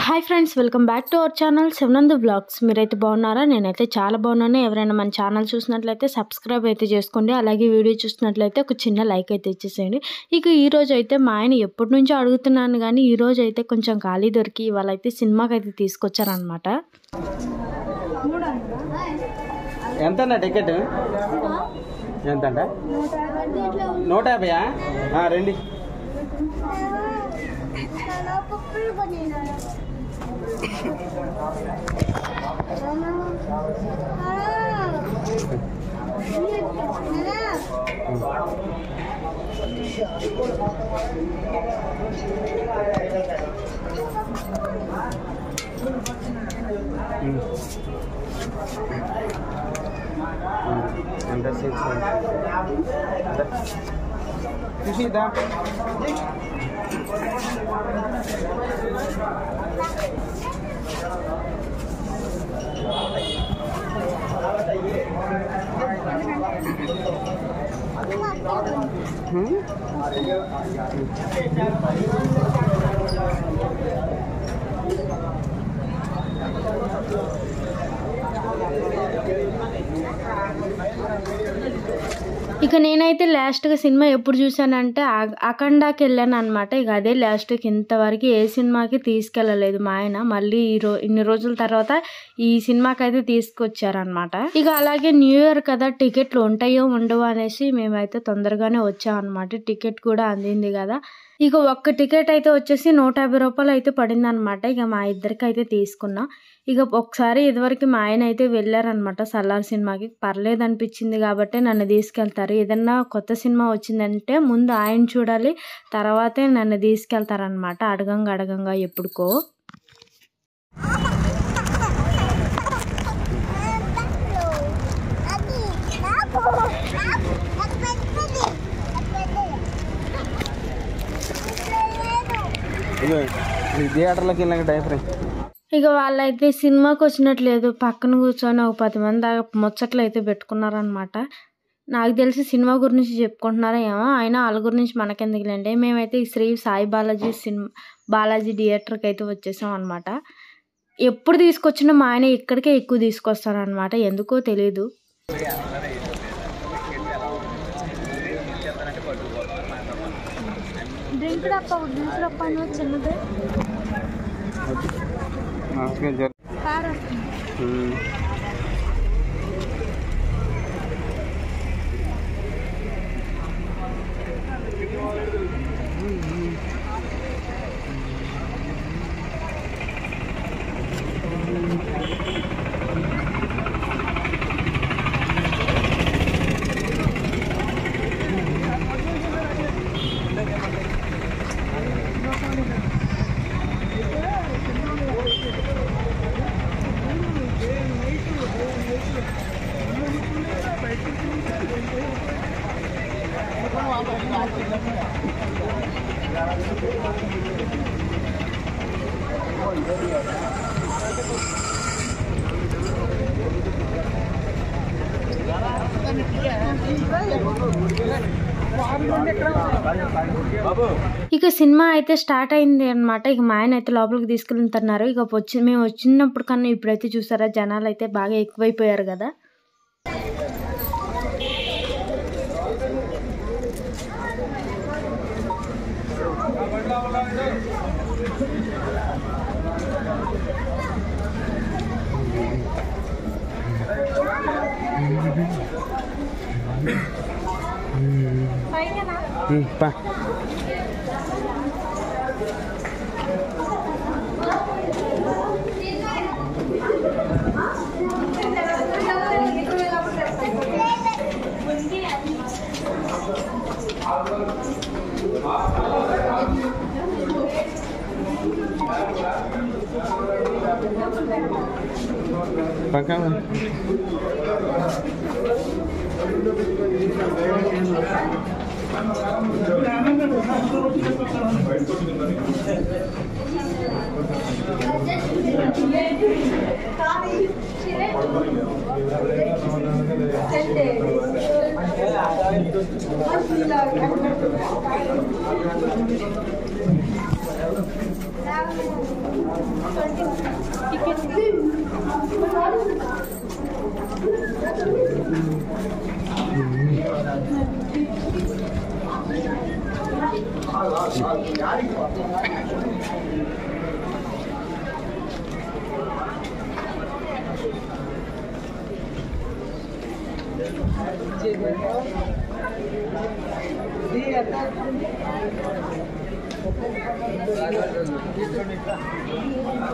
Hi friends, welcome back to our channel Shivanandu vlogs. మీరైతే బాగున్నారా? నేనైతే చాలా బాగున్నాను. ఎవరైనా మన ఛానల్ చూసినట్లయితే సబ్స్క్రైబ్ అయితే చేసుకోండి. అలాగే వీడియో చూసినట్లయితే ఒక చిన్న లైక్ అయితే ఇచ్చేసేయండి. ఇక ఈరోజు అయితే మా ఆయన ఎప్పటి నుంచో అడుగుతున్నాను కానీ ఈరోజు అయితే కొంచెం ఖాళీ దొరికి ఇవాళ అయితే సినిమాకి అయితే తీసుకొచ్చారనమాట. ఎంత టికెట్ ఎంత 150? రండి. చూసిద్దా ఇక నేనైతే లాస్ట్గా సినిమా ఎప్పుడు చూసానంటే అఖండాకి వెళ్ళాను అనమాట. ఇక అదే లాస్ట్కి ఇంతవరకు ఏ సినిమాకి తీసుకెళ్ళలేదు మా ఆయన. మళ్ళీ ఇన్ని రోజుల తర్వాత ఈ సినిమాకి అయితే తీసుకొచ్చారనమాట. ఇక అలాగే న్యూ ఇయర్ కదా, టికెట్లు ఉంటాయో ఉండవో అనేసి మేమైతే తొందరగానే వచ్చామన్నమాట. టికెట్ కూడా అందింది కదా. ఇక ఒక్క టికెట్ అయితే వచ్చేసి 150 రూపాయలు అయితే పడింది అనమాట. ఇక మా ఇద్దరికి అయితే తీసుకున్నాం. ఇక ఒకసారి ఇదివరకు మా ఆయన అయితే వెళ్ళారనమాట సల్లార్ సినిమాకి. పర్లేదు అనిపించింది కాబట్టి నన్ను తీసుకెళ్తారు. ఏదన్నా కొత్త సినిమా వచ్చిందంటే ముందు ఆయన చూడాలి, తర్వాతే నన్ను తీసుకెళ్తారనమాట. అడగంగా ఎప్పుడుకో. థియేటర్లోకి వెళ్ళాక డైఫరెన్స్. ఇక వాళ్ళైతే సినిమాకి వచ్చినట్లేదు, పక్కన కూర్చొని ఒక 10 మంది దాకా ముచ్చట్లు అయితే పెట్టుకున్నారనమాట. నాకు తెలిసి సినిమా గురించి చెప్పుకుంటున్నారా ఏమో, అయినా వాళ్ళ గురించి మనకెందుకులేండి. మేమైతే ఈ శ్రీ సాయి బాలాజీ థియేటర్కి అయితే వచ్చేసాం అనమాట. ఎప్పుడు తీసుకొచ్చినా మా ఆయన ఇక్కడికే ఎక్కువ తీసుకొస్తారనమాట, ఎందుకో తెలీదు. చిన్నదే ఇక సినిమా అయితే స్టార్ట్ అయింది అనమాట. ఇక మా ఆయన అయితే లోపలికి తీసుకెళ్తున్నారు. ఇక మేము వచ్చినప్పుడు కన్నా ఇప్పుడైతే చూసారా జనాలు అయితే బాగా ఎక్కువైపోయారు కదా. Pagkain.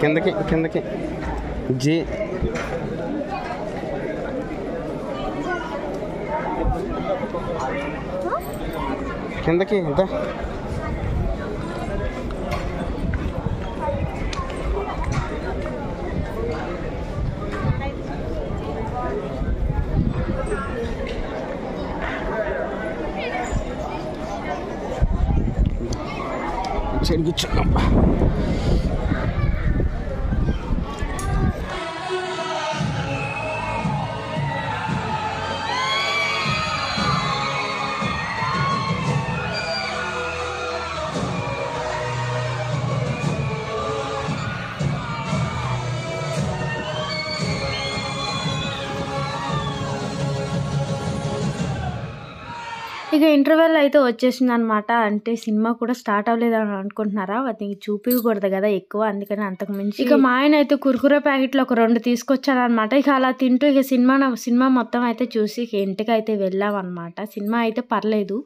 కిందకి కిందకి జీ కిందకి ఎంత చెడిగిచ్చున్నాం. ఇక ఇంటర్వెల్ అయితే వచ్చేసింది అనమాట. అంటే సినిమా కూడా స్టార్ట్ అవ్వలేదు అని అనుకుంటున్నారా, అది చూపించకూడదు కదా ఎక్కువ, అందుకని అంతకు మించి ఇక మా ఆయన అయితే కుర్కురే ప్యాకెట్లు ఒక 2 తీసుకొచ్చారనమాట. ఇక అలా తింటూ ఇక సినిమా మొత్తం అయితే చూసి ఇంటికి అయితే వెళ్ళామన్నమాట. సినిమా అయితే పర్లేదు.